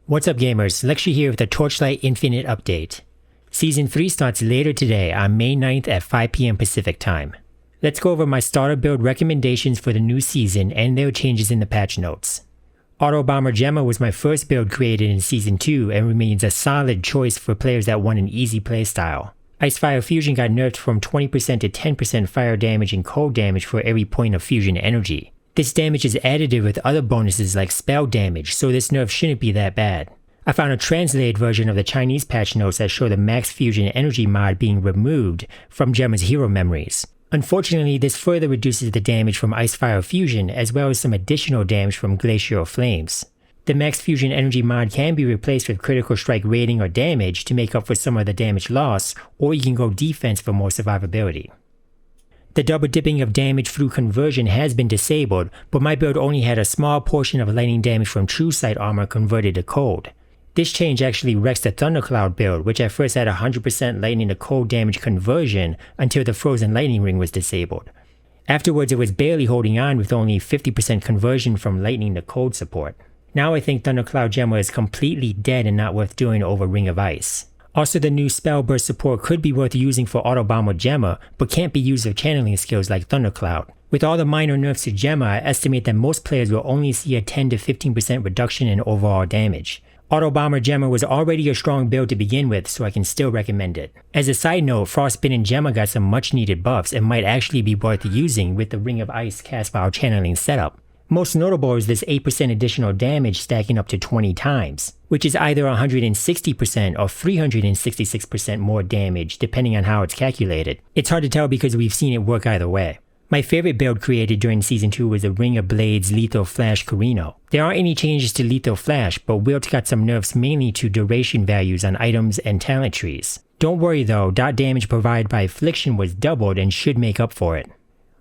What's up gamers, Lexi here with the Torchlight Infinite update. Season 3 starts later today on May 9th at 5 PM Pacific time. Let's go over my starter build recommendations for the new season and their changes in the patch notes. Autobomber Gemma was my first build created in Season 2 and remains a solid choice for players that want an easy playstyle. Ice-Fire Fusion got nerfed from 20% to 10% fire damage and cold damage for every point of fusion energy. This damage is additive with other bonuses like spell damage, so this nerf shouldn't be that bad. I found a translated version of the Chinese patch notes that show the max fusion energy mod being removed from Gemma's hero memories. Unfortunately, this further reduces the damage from Ice-Fire Fusion as well as some additional damage from Glacial Flames. The max fusion energy mod can be replaced with critical strike rating or damage to make up for some of the damage loss, or you can go defense for more survivability. The double dipping of damage through conversion has been disabled, but my build only had a small portion of lightning damage from True Sight armor converted to cold. This change actually wrecks the Thundercloud build, which at first had 100% lightning to cold damage conversion until the frozen lightning ring was disabled. Afterwards it was barely holding on with only 50% conversion from lightning to cold support. Now I think Thundercloud Gemma is completely dead and not worth doing over Ring of Ice. Also, the new spell burst support could be worth using for Autobomber Gemma, but can't be used with channeling skills like Thundercloud. With all the minor nerfs to Gemma, I estimate that most players will only see a 10 to 15% reduction in overall damage. Autobomber Gemma was already a strong build to begin with, so I can still recommend it. As a side note, Frostbitten Gemma got some much needed buffs and might actually be worth using with the Ring of Ice cast while channeling setup. Most notable is this 8% additional damage stacking up to 20 times, which is either 160% or 366% more damage depending on how it's calculated. It's hard to tell because we've seen it work either way. My favorite build created during Season 2 was the Ring of Blades Lethal Flash Carino. There aren't any changes to Lethal Flash, but Wilt got some nerfs mainly to duration values on items and talent trees. Don't worry though, dot damage provided by Affliction was doubled and should make up for it.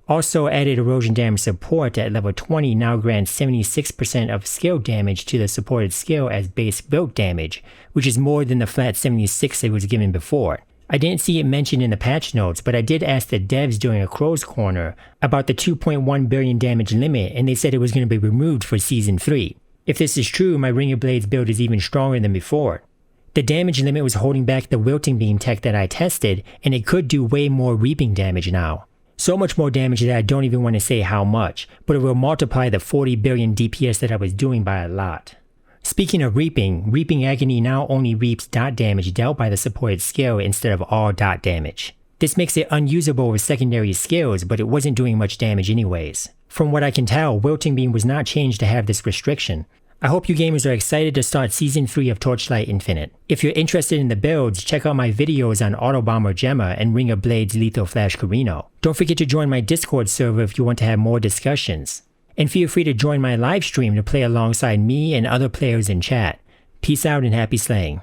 Also added erosion damage support at level 20 now grants 76% of skill damage to the supported skill as base build damage, which is more than the flat 76 it was given before. I didn't see it mentioned in the patch notes, but I did ask the devs during a Crow's Corner about the 2.1 billion damage limit and they said it was going to be removed for Season 3. If this is true, my Ring of Blades build is even stronger than before. The damage limit was holding back the Wilting Beam tech that I tested, and it could do way more reaping damage now. So much more damage that I don't even want to say how much, but it will multiply the 40 billion DPS that I was doing by a lot. Speaking of reaping, Reaping Agony now only reaps dot damage dealt by the supported skill instead of all dot damage. This makes it unusable with secondary skills, but it wasn't doing much damage anyways. From what I can tell, Wilting Beam was not changed to have this restriction. I hope you gamers are excited to start Season 3 of Torchlight Infinite. If you're interested in the builds, check out my videos on Autobomber Gemma and Ring of Blades Lethal Flash Carino. Don't forget to join my Discord server if you want to have more discussions. And feel free to join my live stream to play alongside me and other players in chat. Peace out and happy slaying.